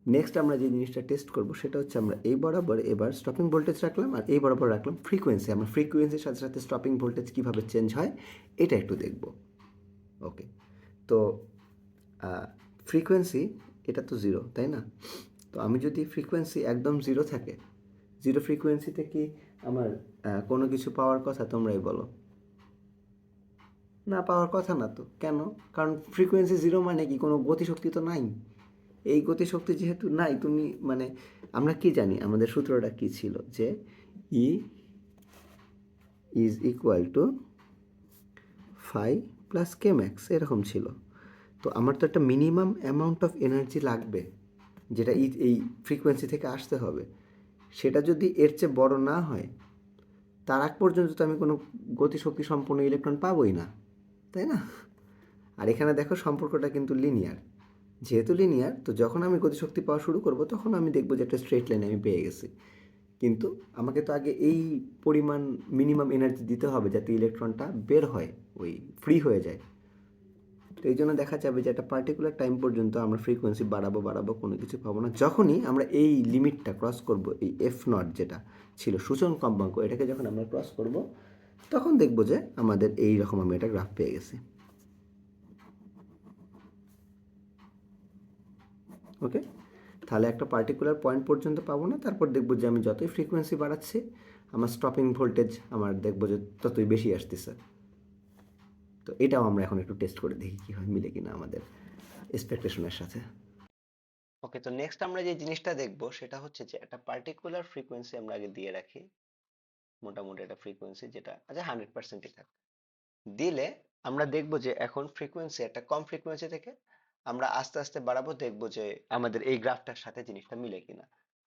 Next আমরা যে জিনিসটা টেস্ট করব সেটা হচ্ছে আমরা এই বরাবর এবার স্টপিং ভোল্টেজ রাখলাম আর এই বরাবর রাখলাম ফ্রিকোয়েন্সি। আমরা ফ্রিকোয়েন্সির সাথে সাথে স্টপিং ভোল্টেজ কীভাবে চেঞ্জ হয় এটা একটু দেখব। ওকে, তো ফ্রিকোয়েন্সি এটা তো জিরো, তাই না? তো আমি যদি ফ্রিকোয়েন্সি একদম জিরো থাকে, জিরো ফ্রিকোয়েন্সিতে কি আমার কোনো কিছু পাওয়ার কথা? তোমরাই বলো। না, পাওয়ার কথা না তো। কেন? কারণ ফ্রিকোয়েন্সি জিরো মানে কি কোনো গতিশক্তি তো নাই। এই গতিশক্তি যেহেতু নাই, তুমি মানে আমরা কি জানি আমাদের সূত্রটা কি ছিল যে E is equal to phi plus K max, এরকম ছিল। তো আমার তো একটা মিনিমাম অ্যামাউন্ট অফ এনার্জি লাগবে যেটা এই ফ্রিকোয়েন্সি থেকে আসতে হবে। সেটা যদি এর চেয়ে বড় না হয়, তার আগ পর্যন্ত তো আমি কোনো গতিশক্তি সম্পন্ন ইলেকট্রন পাবোই না, তাই না? আর এখানে দেখো সম্পর্কটা কিন্তু লিনিয়ার। যেহেতু লিনিয়ার, তো যখন আমি গতিশক্তি পাওয়া শুরু করব তখন আমি দেখবো যে একটা স্ট্রেট লাইন আমি পেয়ে গেছি। কিন্তু আমাকে তো আগে এই পরিমাণ মিনিমাম এনার্জি দিতে হবে যাতে ইলেকট্রনটা বের হয়, ওই ফ্রি হয়ে যায়। তো এই জন্য দেখা যাবে যে একটা পার্টিকুলার টাইম পর্যন্ত আমরা ফ্রিকোয়েন্সি বাড়াবো কোনো কিছু পাবো না। যখনই আমরা এই লিমিটটা ক্রস করব, এই এফ নট যেটা ছিল সূচন কম্পাঙ্ক, এটাকে যখন আমরা ক্রস করব তখন দেখব যে আমাদের এই রকম আমি একটা গ্রাফ পেয়ে গেছি। ওকে, তাহলে একটা পার্টিকুলার পয়েন্ট পর্যন্ত পাবো না, তারপর দেখবো যে আমি যতই ফ্রিকোয়েন্সি বাড়াচ্ছি আমার স্টপিং ভোল্টেজ আমার দেখবো যে ততই বেশি আসতেছে। তো এটাও আমরা এখন একটু টেস্ট করে দেখি কী হয়, মিলে কিনা আমাদের এক্সপেকটেশনের সাথে। ওকে, তো নেক্সট আমরা যে জিনিসটা দেখবো সেটা হচ্ছে যে একটা পার্টিকুলার ফ্রিকোয়েন্সি আমরা আগে দিয়ে রাখি, মোটামুটি একটা ফ্রিকোয়েন্সি যেটা আচ্ছা 100%ই থাক। দিলে আমরা দেখবো যে এখন ফ্রিকোয়েন্সি একটা কম ফ্রিকোয়েন্সি থেকে আমরা আস্তে আস্তে বাড়াবো, দেখবো যে আমাদের এই গ্রাফটার সাথে জিনিসটা মিলে কিনা।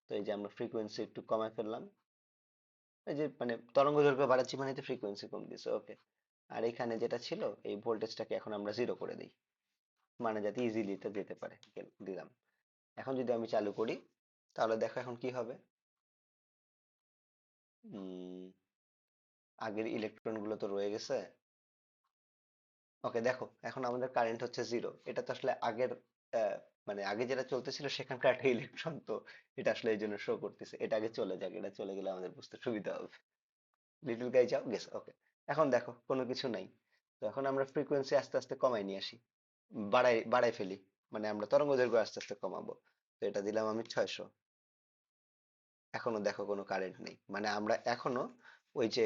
তো এই যে আমরা ফ্রিকোয়েন্সি একটু কমায় ফেললাম, এই যে মানে তরঙ্গ দৈর্ঘ্য বাড়াচ্ছি মানে ফ্রিকোয়েন্সি কম দিছে। ওকে, আর এখানে যেটা ছিল এই ভোল্টেজটাকে এখন আমরা জিরো করে দিই, মানে যাতে ইজিলি এটা যেতে পারে, দিলাম। এখন যদি আমি চালু করি তাহলে দেখো এখন কি হবে। আগের ইলেকট্রন গুলো তো রয়ে গেছে। ওকে, দেখো এখন আমাদের কারেন্ট হচ্ছে জিরো। এটা তো আসলে আগের মানে আগে যেটা চলতেছিল সেখানকার একটা ইলেকট্রন, তো এটা আসলে এই জন্য শো করতেছে। এটা আগে চলে যাক, এটা চলে গেলে আমাদের বুঝতে সুবিধা হবে। লিটল গাই যাও গেছে। ওকে, এখন দেখো কোনো কিছু নাই। তো এখন আমরা ফ্রিকোয়েন্সি আস্তে আস্তে কমাই নিয়ে আসি, বাড়াই বাড়াই ফেলি, মানে আমরা তরঙ্গ দৈর্ঘ্য আস্তে আস্তে কমাবো। তো এটা দিলাম আমি 600। এখনো দেখো কোনো কারেন্ট নেই, মানে আমরা এখনো ওই যে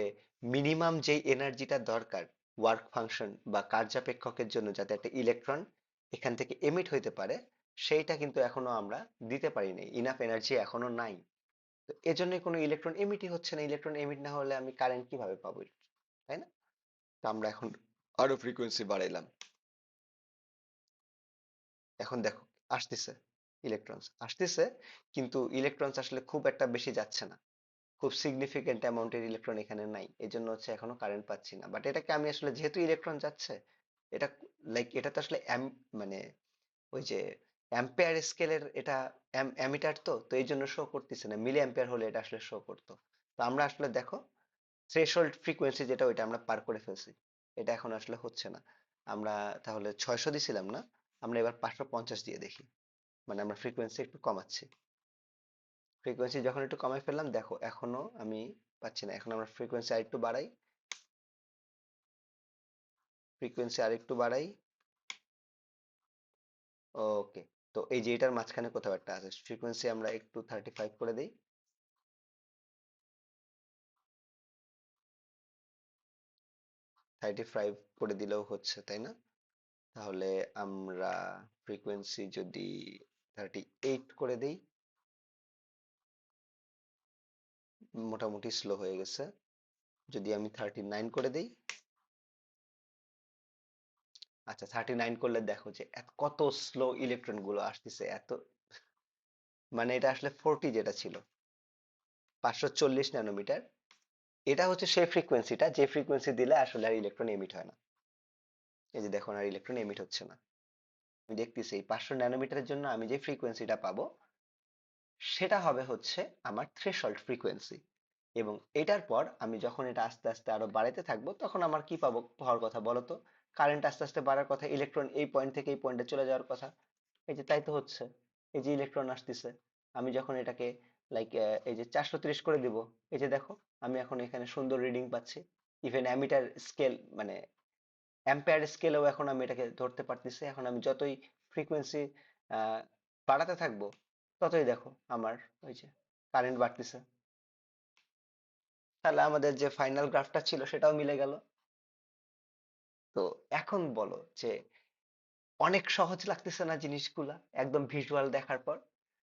মিনিমাম যেই এনার্জিটা দরকার ওয়ার্ক ফাংশন বা কার্যাপেক্ষকের জন্য যাতে একটা ইলেকট্রন এখান থেকে এমিট হইতে পারে, সেইটা কিন্তু এখনো আমরা দিতে পারি নাই, ইনাফ এনার্জি এখনো নাই। তো এজন্যই কোনো ইলেকট্রন এমিটই হচ্ছে না। ইলেকট্রন এমিট না হলে আমি কারেন্ট কিভাবে পাবো, তাই না? তো আমরা এখন আরো ফ্রিকোয়েন্সি বাড়াইলাম। এখন দেখো আসতেছে, ইলেকট্রনস আসতেছে, কিন্তু ইলেকট্রনস আসলে খুব একটা বেশি যাচ্ছে না, খুব সিগনিফিকেন্ট অ্যামাউন্টের ইলেকট্রন এখানে নাই। এই জন্য হচ্ছে এখনো কারেন্ট পাচ্ছি না। বাট এটাকে আমি আসলে যেহেতু ইলেকট্রন যাচ্ছে, এটা লাইক এটা তো আসলে মানে ওই যে অ্যাম্পিয়ার স্কেলের এটা অ্যামিটার, তো তো এই জন্য শো করতেছে না। মিলি অ্যাম্পিয়ার হলে এটা আসলে শো করতো। তো আমরা আসলে দেখো থ্রেশহোল্ড ফ্রিকোয়েন্সি যেটা ওইটা আমরা পার করে ফেলছি, এটা এখন আসলে হচ্ছে না। আমরা তাহলে 600 দিছিলাম না, আমরা এবার 550 দিয়ে দেখি, মানে আমরা ফ্রিকোয়েন্সি একটু কমাচ্ছি। ফ্রিকোয়েন্সি যখন একটু কমাই ফেললাম, দেখো এখনো আমি পাচ্ছি না। এখন আমরা ফ্রিকোয়েন্সি আরেকটু বাড়াই, ফ্রিকোয়েন্সি আরেকটু বাড়াই। ওকে, তো এই যে এটার মাঝখানে কোথাও একটা আছে, ফ্রিকোয়েন্সি আমরা একটু 35 করে দিই। 35 করে দিলেও হচ্ছে, তাই না? তাহলে আমরা ফ্রিকোয়েন্সি যদি 38 করে দিই, মোটামুটি স্লো হয়ে গেছে। যদি আমি 39 করে দিই, আচ্ছা 39 করলে দেখো যে কত স্লো ইলেকট্রন গুলো আসতেছে এত, মানে এটা আসলে 40 যেটা ছিল 540 ন্যানোমিটার, এটা হচ্ছে সেই ফ্রিকোয়েন্সিটা যে ফ্রিকোয়েন্সি দিলে আসলে আর ইলেকট্রন এমিট হয় না। এই যে দেখুন আর ইলেকট্রন এমিট হচ্ছে না। আমি দেখতেছি এই 500 ন্যানোমিটারের জন্য আমি যে ফ্রিকোয়েন্সিটা পাবো সেটা হবে হচ্ছে আমার থ্রেশহোল্ড ফ্রিকোয়েন্সি। এবং এটার পর আমি যখন এটা আস্তে আস্তে আরো বাড়াতে থাকবো তখন আমার কি পাবো হওয়ার কথা বলো তো? কারেন্ট আস্তে আস্তে বাড়ার কথা, ইলেকট্রন এই পয়েন্ট থেকে এই পয়েন্টে চলে যাওয়ার কথা। এই যে তাই তো হচ্ছে। এই যে ইলেকট্রন আসতেছে, আমি যখন এটাকে লাইক এই যে 430 করে দিব, এই যে দেখো আমি এখন এখানে সুন্দর রিডিং পাচ্ছি। ইভেন অ্যামিটার স্কেল মানে অ্যাম্পিয়ার স্কেলেও এখন আমি এটাকে ধরতে পারতেছি। এখন আমি যতই ফ্রিকোয়েন্সি বাড়াতে থাকবো, ততই দেখো আমার ওই যে কারেন্ট বাড়তেছে। তাহলে আমাদের যে ফাইনাল গ্রাফটা ছিল সেটাও মিলে গেল। তো এখন বলো যে অনেক সহজ লাগতেছে না জিনিসগুলা একদম ভিজুয়াল দেখার পর?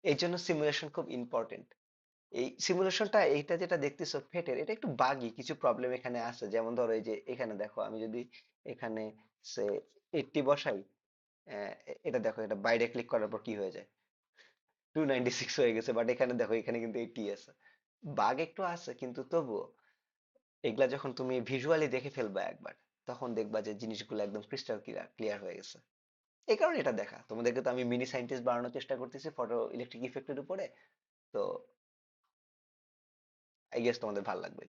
এই জন্য সিমুলেশন খুব ইম্পর্টেন্ট। এই সিমুলেশনটা এইটা যেটা দেখতেছো ফেটের, এটা একটু বাগি, কিছু প্রবলেম এখানে আছে। যেমন ধরো এই যে এখানে দেখো আমি যদি এখানে সে 80 বসাই, এটা দেখো, এটা বাইরে ক্লিক করার পর কি হয়ে যায়, 296 হয়ে গেছে। বাট এখানে দেখো, এখানে কিন্তু 80 আছে। বাগ একটু আছে, কিন্তু তবুও এগুলা যখন তুমি ভিজুয়ালি দেখে ফেলবা একবার, তখন দেখবা যে জিনিসগুলো একদম ক্রিস্টাল ক্লিয়ার ক্লিয়ার হয়ে গেছে। এই কারণে এটা দেখা। তোমাদেরকে তো আমি মিনি সায়েন্টিস্ট বানানোর চেষ্টা করতেছি ফটো ইলেকট্রিক ইফেক্টের উপরে। তো আই গেস তোমাদের ভালো লাগবে।